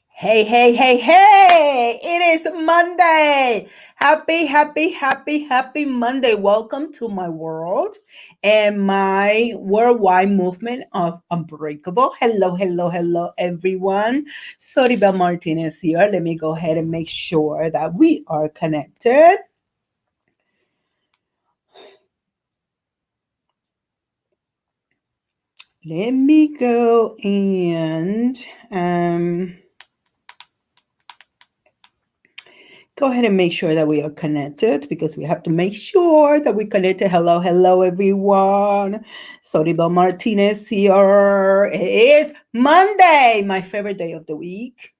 Hey, hey, hey, hey! It is Monday. Happy Monday. Welcome to my world and my worldwide movement of Unbreakable. Hello, everyone. Soribel Martínez here. Let me go ahead and make sure that we are connected. Let me go and go ahead and make sure that we are connected because we have to make sure that we connected. Hello, everyone. Soribel Martinez here. It is Monday, my favorite day of the week.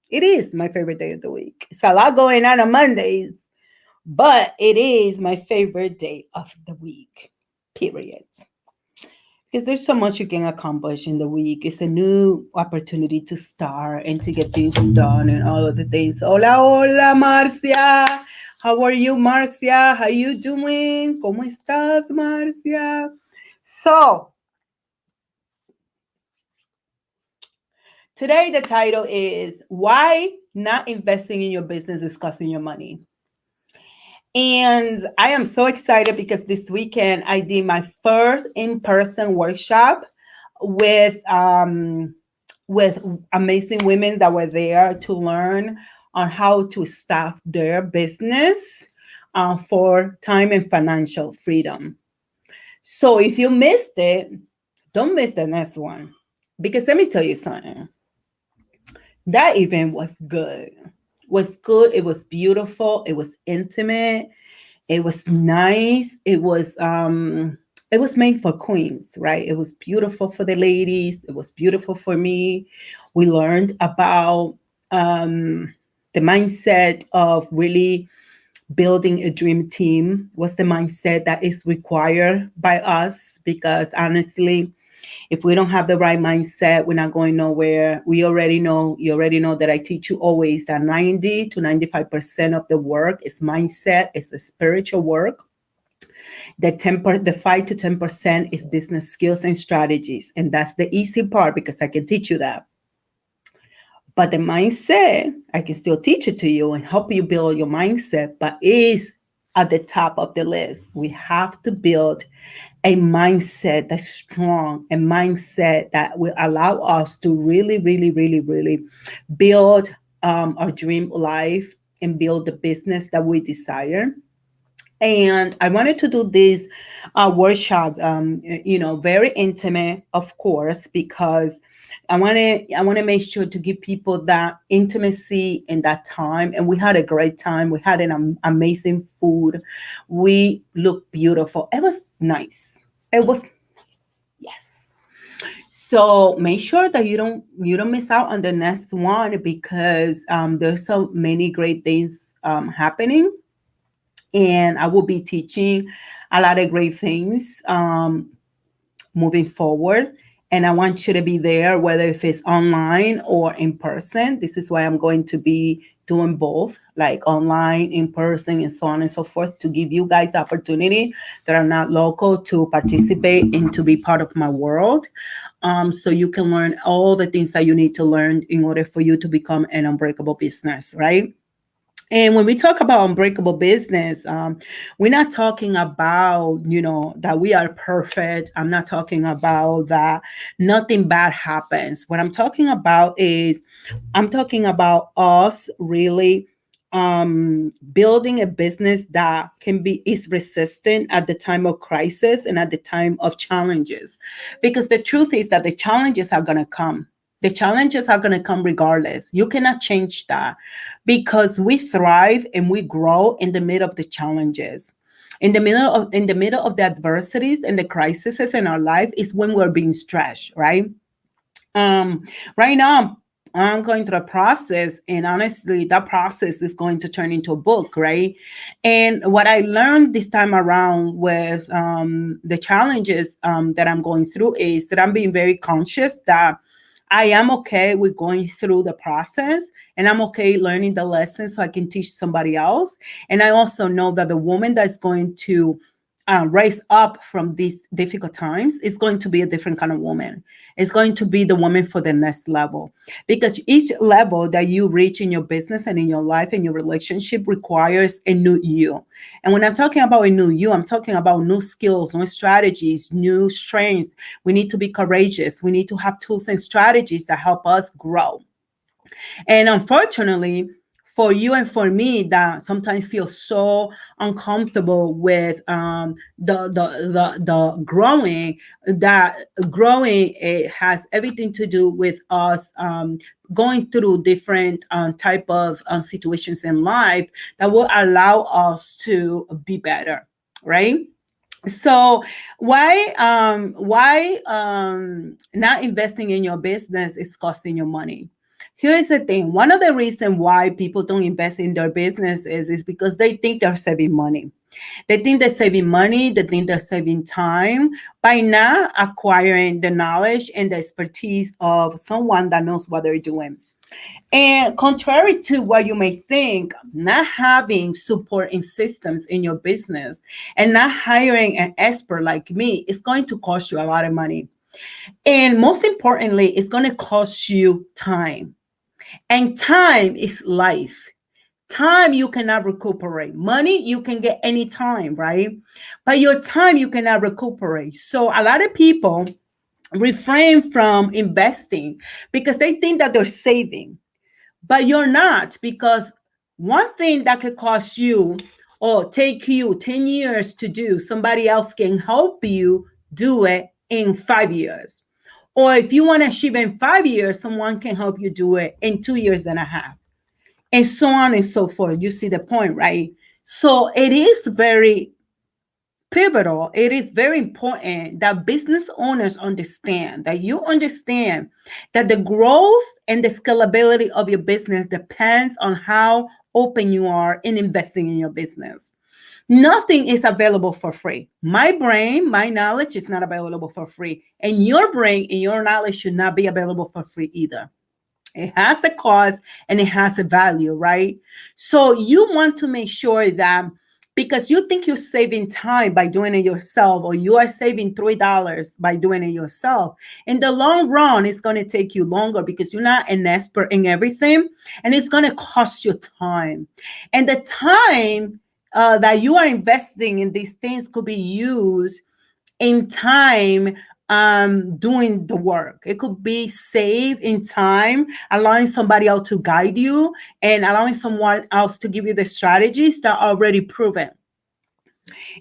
It is my favorite day of the week. It's a lot going on Mondays, but it is my favorite day of the week, period. Because there's so much you can accomplish in the week. It's a new opportunity to start and to get things done and all of the things. Hola, Marcia. How are you, Marcia? How you doing? ¿Cómo estás, Marcia? So, today the title is Why Not Investing in Your Business is Costing You Money. And I am so excited because this weekend I did my first in-person workshop with amazing women that were there to learn on how to staff their business for time and financial freedom. So if you missed it, don't miss the next one. Because let me tell you something. That event was good. It was beautiful. It was intimate. It was nice. It was made for queens, right? It was beautiful for the ladies. It was beautiful for me. We learned about the mindset of really building a dream team. What's the mindset that is required by us? Because honestly, if we don't have the right mindset, we're not going nowhere. You already know that I teach you always that 90 to 95% of the work is mindset, it's the spiritual work. The 5 to 10% is business skills and strategies. And that's the easy part because I can teach you that. But the mindset, I can still teach it to you and help you build your mindset, but is at the top of the list. We have to build a mindset that's strong, a mindset that will allow us to really build our dream life and build the business that we desire. And I wanted to do this workshop, very intimate, of course, because I want to make sure to give people that intimacy and that time. And we had a great time. We had an amazing food. We looked beautiful. It was nice. It was nice. Yes. So make sure that you don't miss out on the next one because there's so many great things happening. And I will be teaching a lot of great things moving forward. And I want you to be there, whether if it's online or in person. This is why I'm going to be doing both, like online, in person, and so on and so forth, to give you guys the opportunity that are not local to participate and to be part of my world. So you can learn all the things that you need to learn in order for you to become an unbreakable business, right? And when we talk about unbreakable business, we're not talking about, that we are perfect. I'm not talking about that nothing bad happens. What I'm talking about is I'm talking about us really building a business that is resistant at the time of crisis and at the time of challenges. Because the truth is that the challenges are going to come. The challenges are going to come regardless. You cannot change that because we thrive and we grow in the middle of the challenges. In the middle of the adversities and the crises in our life is when we're being stretched, right? Right now, I'm going through a process, and honestly, that process is going to turn into a book, right? And what I learned this time around with the challenges that I'm going through is that I'm being very conscious that I am okay with going through the process, and I'm okay learning the lessons so I can teach somebody else. And I also know that the woman that's going to rise up from these difficult times is going to be a different kind of woman. It's going to be the woman for the next level, because each level that you reach in your business and in your life and your relationship requires a new you. And when I'm talking about a new you, I'm talking about new skills, new strategies, new strength. We need to be courageous. We need to have tools and strategies that help us grow. And unfortunately, for you and for me, that sometimes feel so uncomfortable with the growing. That growing, it has everything to do with us going through different type of situations in life that will allow us to be better, right? So why not investing in your business is costing you money? Here's the thing. One of the reasons why people don't invest in their business is because they think they're saving money. They think they're saving money, they think they're saving time by not acquiring the knowledge and the expertise of someone that knows what they're doing. And contrary to what you may think, not having support in systems in your business and not hiring an expert like me is going to cost you a lot of money. And most importantly, it's going to cost you time. And time is life. Time you cannot recuperate. Money you can get any time, right? But your time you cannot recuperate. So a lot of people refrain from investing because they think that they're saving, but you're not, because one thing that could cost you or take you 10 years to do, somebody else can help you do it in 5 years. Or if you want to achieve in 5 years, someone can help you do it in 2 years and a half, and so on and so forth. You see the point, right? So it is very pivotal. It is very important that business owners understand, that you understand that the growth and the scalability of your business depends on how open you are in investing in your business. Nothing is available for free. My brain, my knowledge is not available for free. And your brain and your knowledge should not be available for free either. It has a cost and it has a value, right? So you want to make sure that, because you think you're saving time by doing it yourself, or you are saving $3 by doing it yourself, in the long run, it's going to take you longer because you're not an expert in everything, and it's going to cost you time. And the time that you are investing in these things could be used in time doing the work. It could be saved in time, allowing somebody else to guide you and allowing someone else to give you the strategies that are already proven.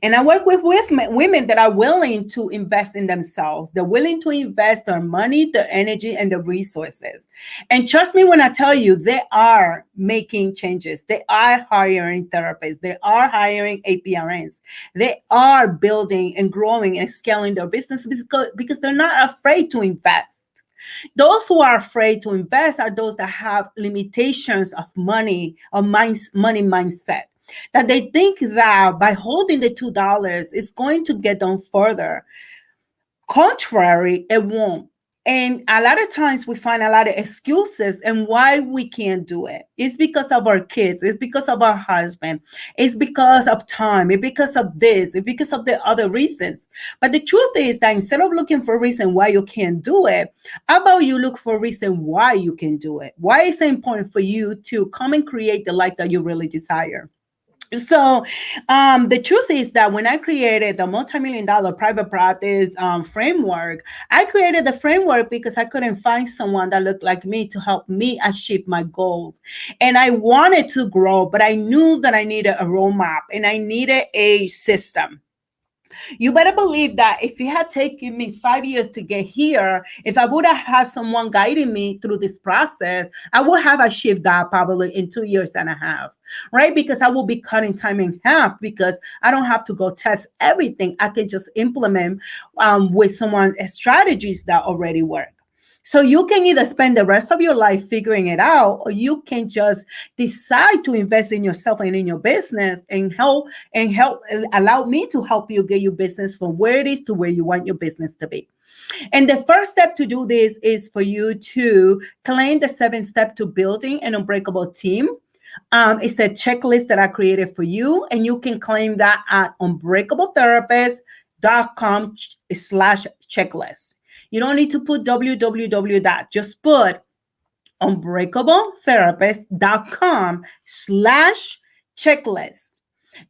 And I work with women that are willing to invest in themselves. They're willing to invest their money, their energy, and their resources. And trust me when I tell you, they are making changes. They are hiring therapists. They are hiring APRNs. They are building and growing and scaling their business because they're not afraid to invest. Those who are afraid to invest are those that have limitations of money or money mindset, that they think that by holding the $2 it's going to get them further. Contrary, it won't. And a lot of times we find a lot of excuses and why we can't do it. It's because of our kids. It's because of our husband. It's because of time. It's because of this. It's because of the other reasons. But the truth is that instead of looking for a reason why you can't do it, how about you look for a reason why you can do it? Why is it important for you to come and create the life that you really desire? So the truth is that when I created the multi-million dollar private practice framework, I created the framework because I couldn't find someone that looked like me to help me achieve my goals. And I wanted to grow, but I knew that I needed a roadmap and I needed a system. You better believe that if it had taken me 5 years to get here, if I would have had someone guiding me through this process, I would have achieved that probably in 2 years and a half, right? Because I will be cutting time in half because I don't have to go test everything. I can just implement with someone strategies that already work. So you can either spend the rest of your life figuring it out, or you can just decide to invest in yourself and in your business and help allow me to help you get your business from where it is to where you want your business to be. And the first step to do this is for you to claim the 7 steps to building an unbreakable team. It's a checklist that I created for you, and you can claim that at unbreakabletherapist.com/checklist. You don't need to put www dot, just put unbreakabletherapist.com/checklist.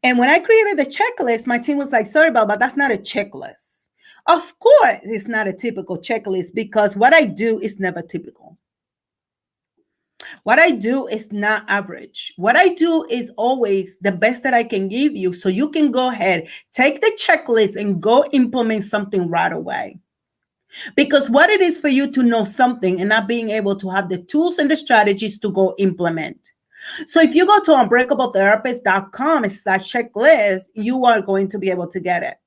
And when I created the checklist, my team was like, sorry, but that's not a checklist. Of course, it's not a typical checklist because what I do is never typical. What I do is not average. What I do is always the best that I can give you so you can go ahead, take the checklist and go implement something right away. Because what it is for you to know something and not being able to have the tools and the strategies to go implement. So if you go to unbreakabletherapist.com/checklist, you are going to be able to get it.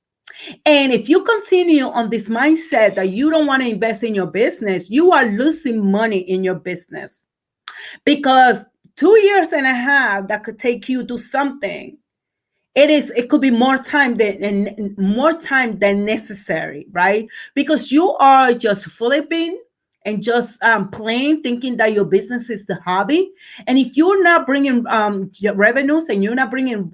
And if you continue on this mindset that you don't want to invest in your business, you are losing money in your business. Because 2 years and a half that could take you to something, it could be more time than necessary, right? Because you are just flipping and just playing, thinking that your business is the hobby. And if you're not bringing revenues and you're not bringing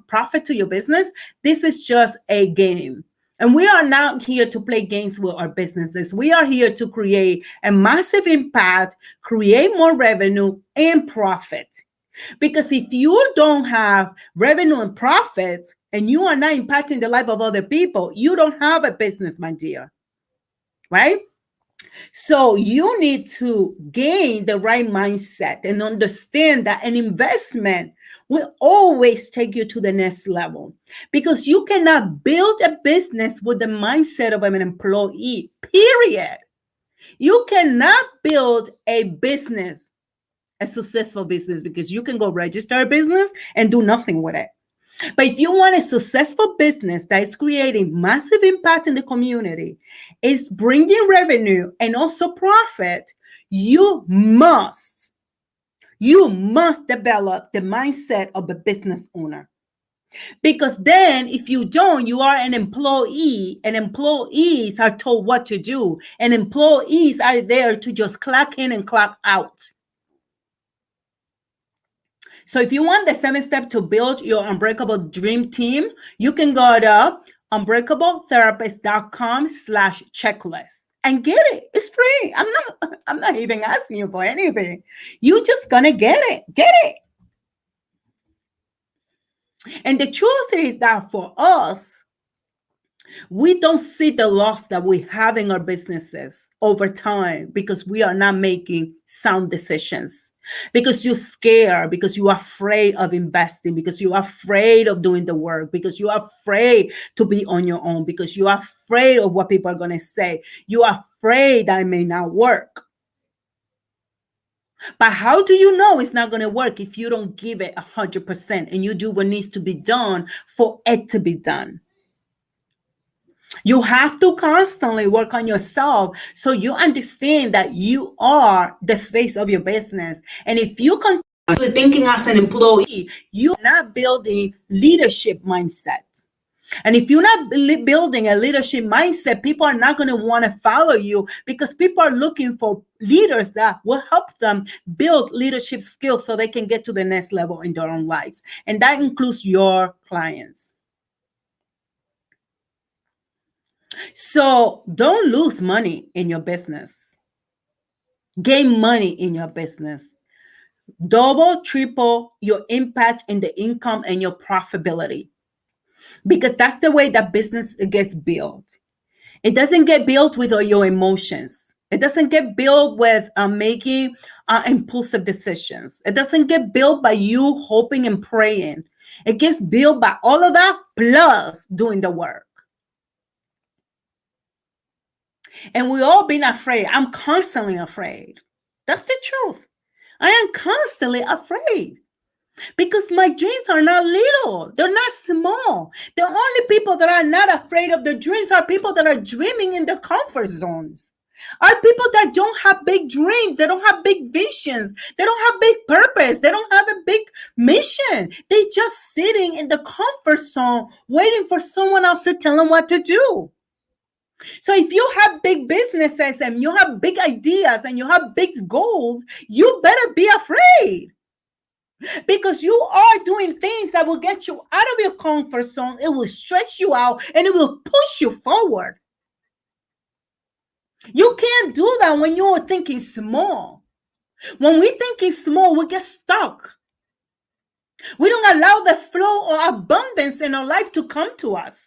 profit to your business, this is just a game. And we are not here to play games with our businesses. We are here to create a massive impact, create more revenue and profit. Because if you don't have revenue and profits and you are not impacting the life of other people, you don't have a business, my dear. Right? So you need to gain the right mindset and understand that an investment will always take you to the next level, because you cannot build a business with the mindset of an employee, period. You cannot build a business, a successful business, because you can go register a business and do nothing with it. But if you want a successful business that is creating massive impact in the community, is bringing revenue and also profit, you must develop the mindset of a business owner. Because then if you don't, you are an employee, and employees are told what to do, and employees are there to just clock in and clock out. So if you want the 7-step to build your unbreakable dream team, you can go to unbreakabletherapist.com/checklist and get it. It's free. I'm not even asking you for anything. You just gonna get it. Get it. And the truth is that for us, we don't see the loss that we have in our businesses over time because we are not making sound decisions. Because you're scared, because you are afraid of investing, because you are afraid of doing the work, because you are afraid to be on your own, because you are afraid of what people are going to say. You are afraid that it may not work. But how do you know it's not going to work if you don't give it 100% and you do what needs to be done for it to be done? You have to constantly work on yourself so you understand that you are the face of your business. And if you continue thinking as an employee, you're not building leadership mindset. And if you're not building a leadership mindset, people are not going to want to follow you, because people are looking for leaders that will help them build leadership skills so they can get to the next level in their own lives. And that includes your clients. So don't lose money in your business. Gain money in your business. Double, triple your impact in the income and your profitability. Because that's the way that business gets built. It doesn't get built with all your emotions. It doesn't get built with making impulsive decisions. It doesn't get built by you hoping and praying. It gets built by all of that plus doing the work. And we all been afraid. I'm constantly afraid. That's the truth. I am constantly afraid because my dreams are not little. They're not small. The only people that are not afraid of their dreams are people that are dreaming in their comfort zones. Are people that don't have big dreams. They don't have big visions. They don't have big purpose. They don't have a big mission. They just sitting in the comfort zone waiting for someone else to tell them what to do. So if you have big businesses and you have big ideas and you have big goals, you better be afraid. because you are doing things that will get you out of your comfort zone. It will stretch you out and it will push you forward. You can't do that when you're thinking small. When we thinking small, we get stuck. We don't allow the flow of abundance in our life to come to us.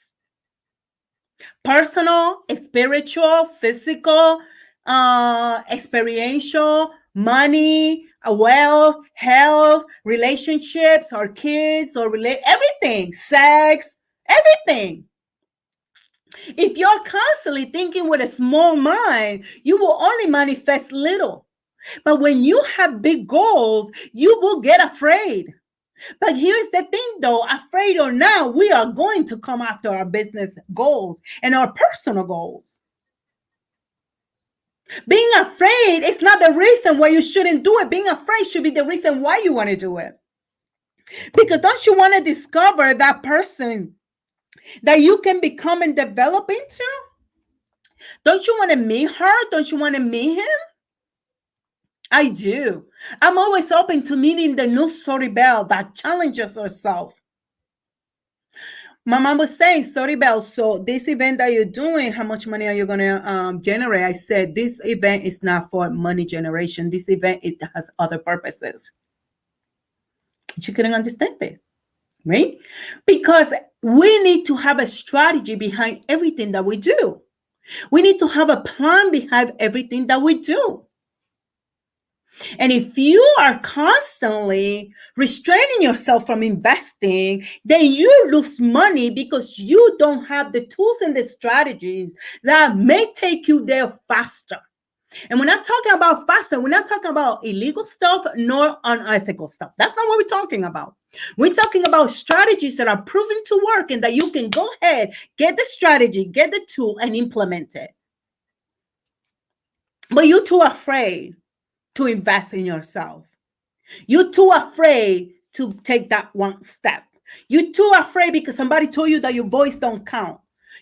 Personal, spiritual, physical, experiential, money, wealth, health, relationships, or kids, or everything, sex, everything. If you're constantly thinking with a small mind, you will only manifest little. But when you have big goals, you will get afraid. But here's the thing though, afraid or not, we are going to come after our business goals and our personal goals. Being afraid is not the reason why you shouldn't do it. Being afraid should be the reason why you want to do it. Because don't you want to discover that person that you can become and develop into? Don't you want to meet her? Don't you want to meet him? I do. I'm always open to meeting the new Soribel that challenges herself. My mom was saying, Soribel, so this event that you're doing, how much money are you going to generate? I said, this event is not for money generation. This event, it has other purposes. She couldn't understand it, right? Because we need to have a strategy behind everything that we do. We need to have a plan behind everything that we do. And if you are constantly restraining yourself from investing, then you lose money because you don't have the tools and the strategies that may take you there faster. And we're not talking about faster. We're not talking about illegal stuff nor unethical stuff. That's not what we're talking about. We're talking about strategies that are proven to work and that you can go ahead, get the strategy, get the tool, and implement it. But you're too afraid to invest in yourself. You're too afraid to take that one step. You're too afraid because somebody told you that your voice don't count.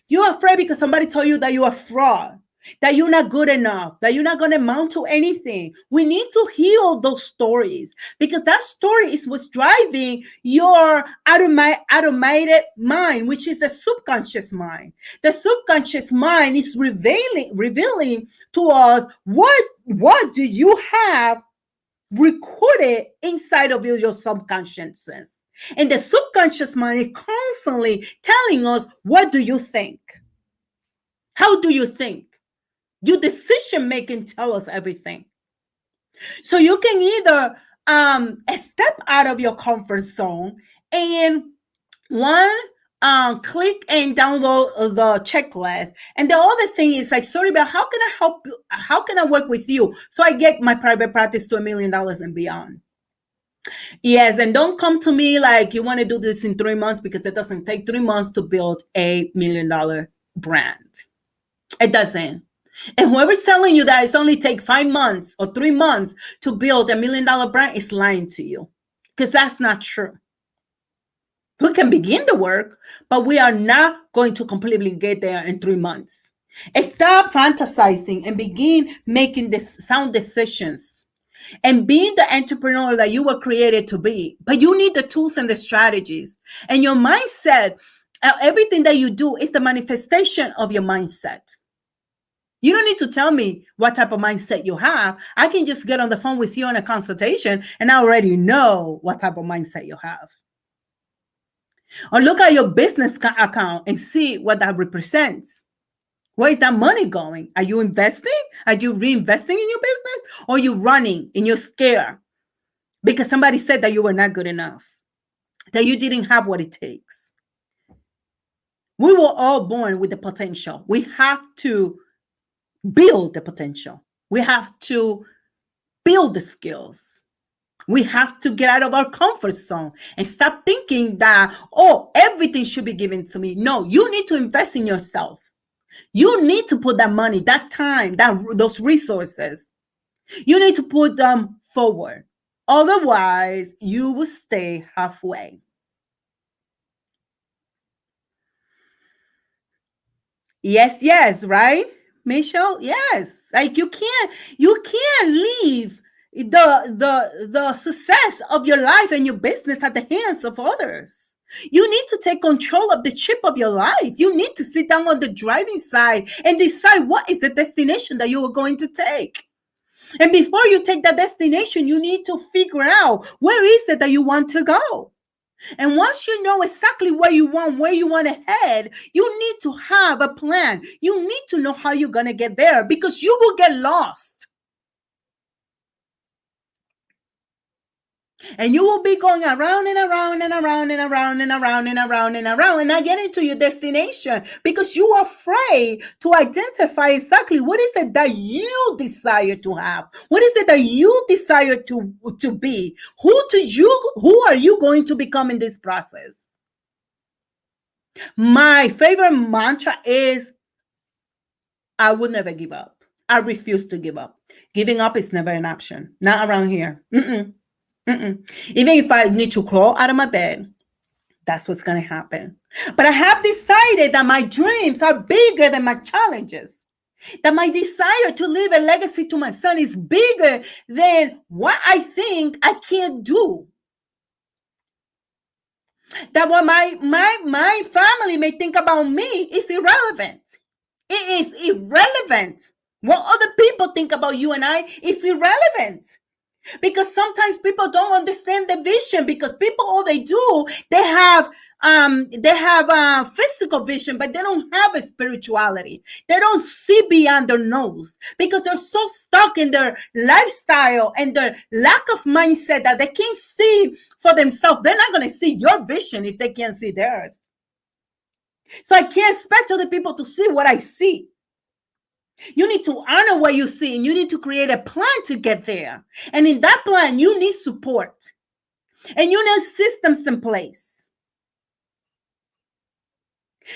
You're afraid because somebody told you that you're a fraud, that you're not good enough, that you're not going to amount to anything. We need to heal those stories because that story is what's driving your automated mind, which is the subconscious mind. The subconscious mind is revealing to us what do you have recorded inside of your subconsciousness. And the subconscious mind is constantly telling us, what do you think? How do you think? Your decision making tell us everything. So you can either step out of your comfort zone and click and download the checklist. And the other thing is like, sorry, but how can I help you? How can I work with you so I get my private practice to $1 million and beyond? Yes, and don't come to me like you want to do this in 3 months because it doesn't take 3 months to build $1 million brand. It doesn't. And whoever's telling you that it's only take 5 months or 3 months to build $1 million brand is lying to you because that's not true. We can begin the work, but we are not going to completely get there in 3 months. Stop fantasizing and begin making this sound decisions and being the entrepreneur that you were created to be. But you need the tools and the strategies and your mindset. Everything that you do is the manifestation of your mindset. You don't need to tell me what type of mindset you have. I can just get on the phone with you on a consultation and I already know what type of mindset you have. Or look at your business account and see what that represents. Where is that money going? Are you investing? Are you reinvesting in your business? Or are you running and you're scared because somebody said that you were not good enough, that you didn't have what it takes? We were all born with the potential. We have to build the potential. We have to build the skills. We have to get out of our comfort zone and stop thinking that, oh, everything should be given to me. No, you need to invest in yourself. You need to put that money, that time, those resources. You need to put them forward. Otherwise, you will stay halfway. Yes, right, Michelle? Yes. Like you can't leave the success of your life and your business at the hands of others. You need to take control of the ship of your life. You need to sit down on the driving side and decide what is the destination that you are going to take. And before you take that destination, you need to figure out where is it that you want to go. And once you know exactly where you want to head, you need to have a plan. You need to know how you're going to get there, because you will get lost. And you will be going around and around and around and around and around and around and around and not getting to your destination, because you are afraid to identify exactly what is it that you desire to have. What is it that you desire to be? Who are you going to become in this process? My favorite mantra is, I will never give up. I refuse to give up. Giving up is never an option. Not around here. Mm-mm. Mm-mm. Even if I need to crawl out of my bed, that's what's going to happen. But I have decided that my dreams are bigger than my challenges. That my desire to leave a legacy to my son is bigger than what I think I can't do. That what my family may think about me is irrelevant. It is irrelevant. What other people think about you and I is irrelevant. Because sometimes people don't understand the vision, because people, all they do, they have physical vision, but they don't have a spirituality. They don't see beyond their nose, because they're so stuck in their lifestyle and their lack of mindset that they can't see for themselves. They're not going to see your vision if they can't see theirs. So I can't expect other people to see what I see. You need to honor what you see, and you need to create a plan to get there. And in that plan, you need support, and you need systems in place.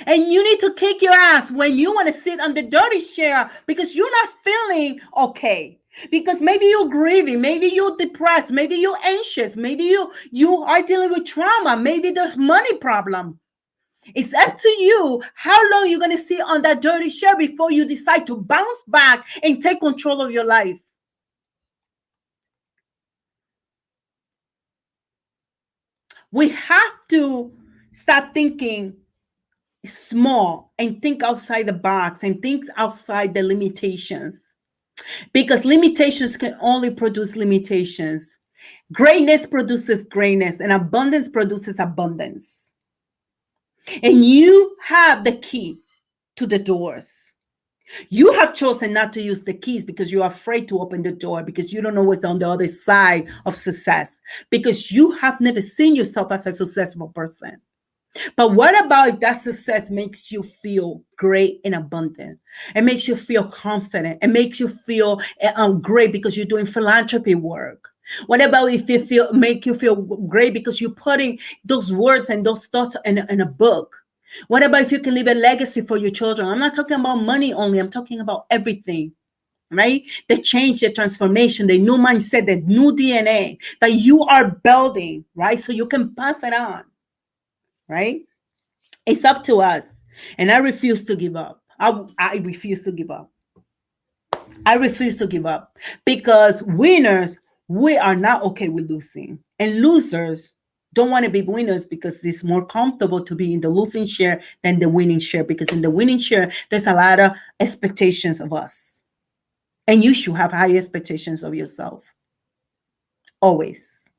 And you need to kick your ass when you want to sit on the dirty chair because you're not feeling okay. Because maybe you're grieving, maybe you're depressed, maybe you're anxious, maybe you are dealing with trauma, maybe there's money problem. It's up to you how long you're going to sit on that dirty chair before you decide to bounce back and take control of your life. We have to stop thinking small and think outside the box and think outside the limitations, because limitations can only produce limitations. Greatness produces greatness, and abundance produces abundance. And you have the key to the doors. You have chosen not to use the keys because you're afraid to open the door, because you don't know what's on the other side of success, because you have never seen yourself as a successful person. But what about if that success makes you feel great and abundant? It makes you feel confident. It makes you feel great because you're doing philanthropy work. What about if it make you feel great because you're putting those words and those thoughts in a book? What about if you can leave a legacy for your children? I'm not talking about money only. I'm talking about everything, right? The change, the transformation, the new mindset, the new DNA that you are building, right? So you can pass it on, right? It's up to us. And I refuse to give up. I refuse to give up. I refuse to give up, because winners, we are not okay with losing. And losers don't want to be winners because it's more comfortable to be in the losing share than the winning share, because in the winning share, there's a lot of expectations of us. And you should have high expectations of yourself. Always.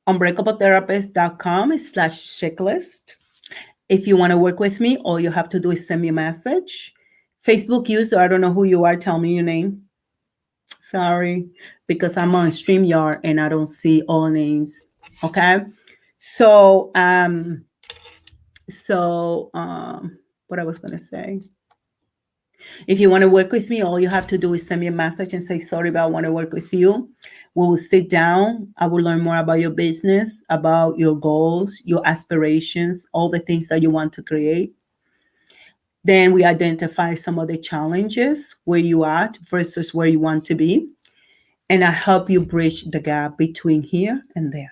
unbreakabletherapist.com/checklist. If you want to work with me, all you have to do is send me a message. Facebook user, I don't know who you are. Tell me your name. Sorry, because I'm on StreamYard and I don't see all names. Okay. So, what I was going to say. If you want to work with me, all you have to do is send me a message and say, sorry, but I want to work with you. We will sit down. I will learn more about your business, about your goals, your aspirations, all the things that you want to create. Then we identify some of the challenges, where you are versus where you want to be. And I help you bridge the gap between here and there.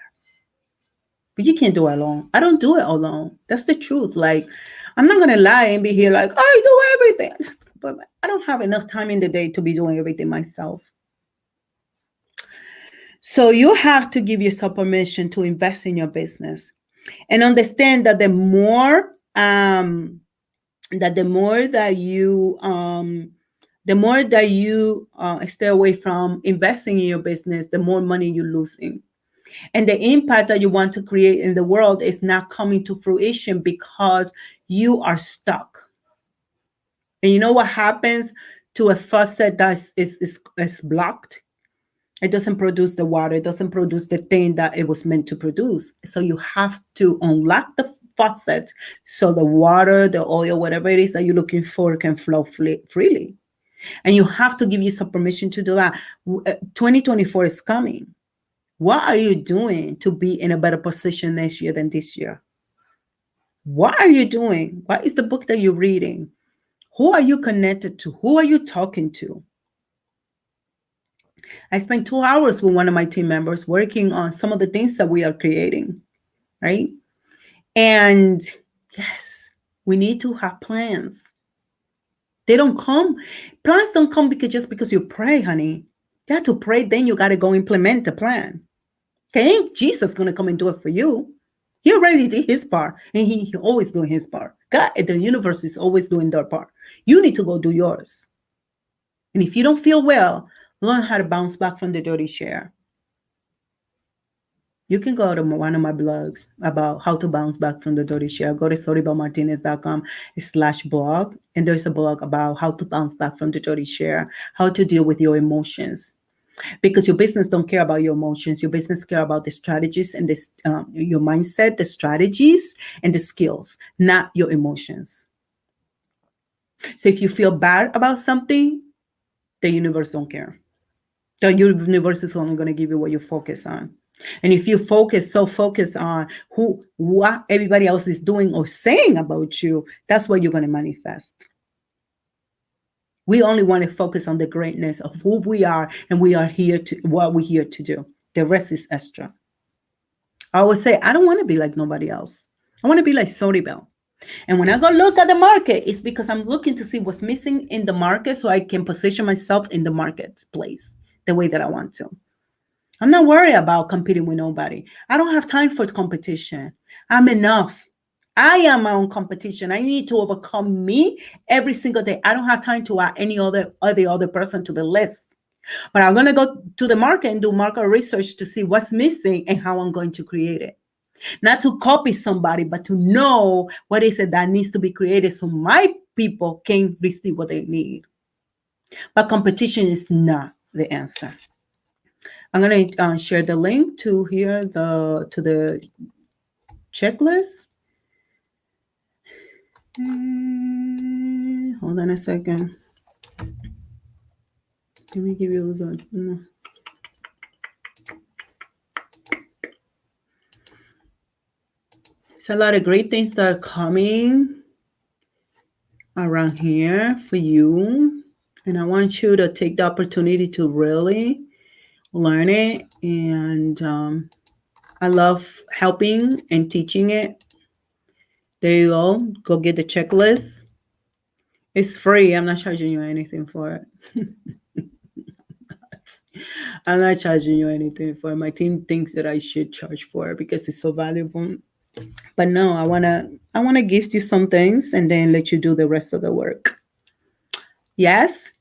But you can't do it alone. I don't do it alone. That's the truth. Like, I'm not going to lie and be here like, I do everything. but I don't have enough time in the day to be doing everything myself. So you have to give yourself permission to invest in your business and understand that the more that you stay away from investing in your business, the more money you're losing. And the impact that you want to create in the world is not coming to fruition because you are stuck. And you know what happens to a faucet that is blocked? It doesn't produce the water. It doesn't produce the thing that it was meant to produce. So you have to unlock the faucet so the water, the oil, whatever it is that you're looking for can flow freely. And you have to give yourself permission to do that. 2024 is coming. What are you doing to be in a better position next year than this year? What are you doing? What is the book that you're reading? Who are you connected to? Who are you talking to? I spent 2 hours with one of my team members working on some of the things that we are creating, right? And yes, we need to have plans. They don't come. Plans don't come because you pray, honey. You have to pray, then you got to go implement the plan. Okay, ain't Jesus going to come and do it for you. He already did his part, and he always doing his part. God, the universe is always doing their part. You need to go do yours. And if you don't feel well, learn how to bounce back from the dirty chair. You can go to one of my blogs about how to bounce back from the dirty chair. Go to soribelmartinez.com/blog. And there's a blog about how to bounce back from the dirty chair, how to deal with your emotions. Because your business don't care about your emotions. Your business care about the strategies and your mindset, the strategies and the skills, not your emotions. So if you feel bad about something, the universe don't care. The universe is only going to give you what you focus on. And if you focus on what everybody else is doing or saying about you, that's what you're going to manifest. We only want to focus on the greatness of who we are, and we are here to what we're here to do. The rest is extra. I always say, I don't want to be like nobody else. I want to be like Soribel. And when I go look at the market, it's because I'm looking to see what's missing in the market so I can position myself in the marketplace the way that I want to. I'm not worried about competing with nobody. I don't have time for competition. I'm enough. I am my own competition. I need to overcome me every single day. I don't have time to add any other person to the list. But I'm going to go to the market and do market research to see what's missing and how I'm going to create it. Not to copy somebody, but to know what is it that needs to be created so my people can receive what they need. But competition is not the answer. I'm going to share the link to here to the checklist. Hold on a second. Let me give you the. There's a lot of great things that are coming around here for you. And I want you to take the opportunity to really learn it. And I love helping and teaching it. There you go. Go get the checklist. It's free. I'm not charging you anything for it. I'm not charging you anything for it. My team thinks that I should charge for it because it's so valuable. But no, I wanna gift you some things and then let you do the rest of the work. Yes?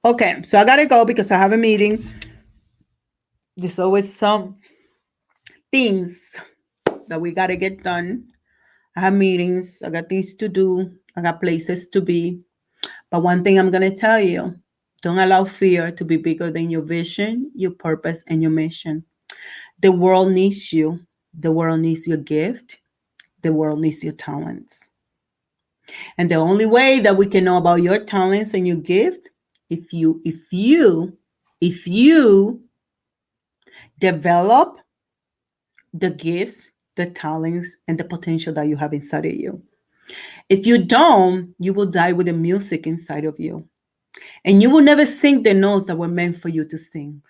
Okay, so I gotta go because I have a meeting. There's always some things that we gotta get done. I have meetings, I got things to do, I got places to be. But one thing I'm gonna tell you, don't allow fear to be bigger than your vision, your purpose, and your mission. The world needs you. The world needs your gift. The world needs your talents. And the only way that we can know about your talents and your gift, if you develop the gifts, the talents, and the potential that you have inside of you. If you don't, you will die with the music inside of you. And you will never sing the notes that were meant for you to sing.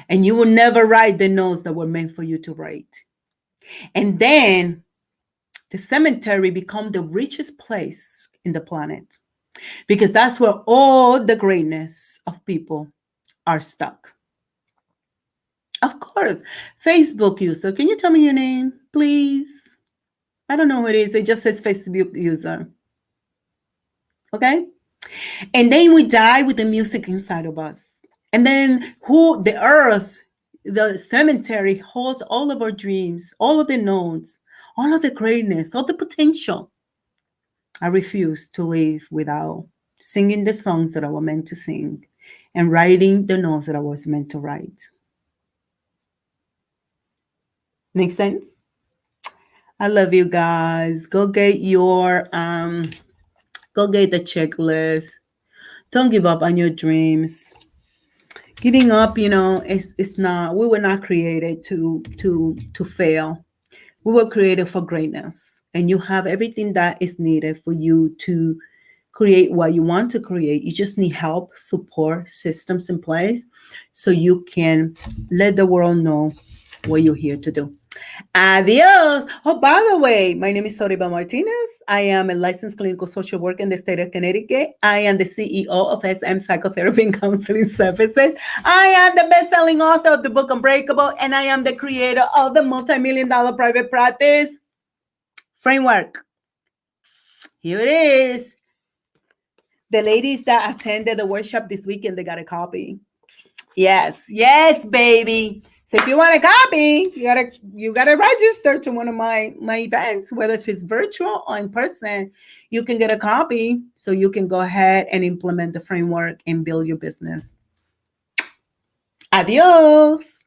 And you will never write the notes that were meant for you to write. And then the cemetery become the richest place in the planet. because that's where all the greatness of people are stuck. Of course, Facebook user. Can you tell me your name, please? I don't know who it is. It just says Facebook user. Okay? And then we die with the music inside of us. And then who the earth, the cemetery holds all of our dreams, all of the notes, all of the greatness, all the potential. I refuse to live without singing the songs that I was meant to sing and writing the notes that I was meant to write. Make sense? I love you guys. Go get the checklist. Don't give up on your dreams. Giving up, it's not, we were not created to fail. We were created for greatness. And you have everything that is needed for you to create what you want to create. You just need help, support, systems in place so you can let the world know what you're here to do. Adios. Oh, by the way, my name is Soribel Martinez. I am a licensed clinical social worker in the state of Connecticut. I am the CEO of SM Psychotherapy and Counseling Services. I am the best-selling author of the book Unbreakable, and I am the creator of the multi-million-dollar private practice framework. Here it is. The ladies that attended the workshop this weekend, they got a copy. Yes, baby. So if you want a copy, you gotta register to one of my events, whether if it's virtual or in person. You can get a copy so you can go ahead and implement the framework and build your business. Adios.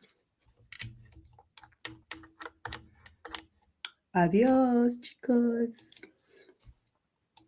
Adios, chicos.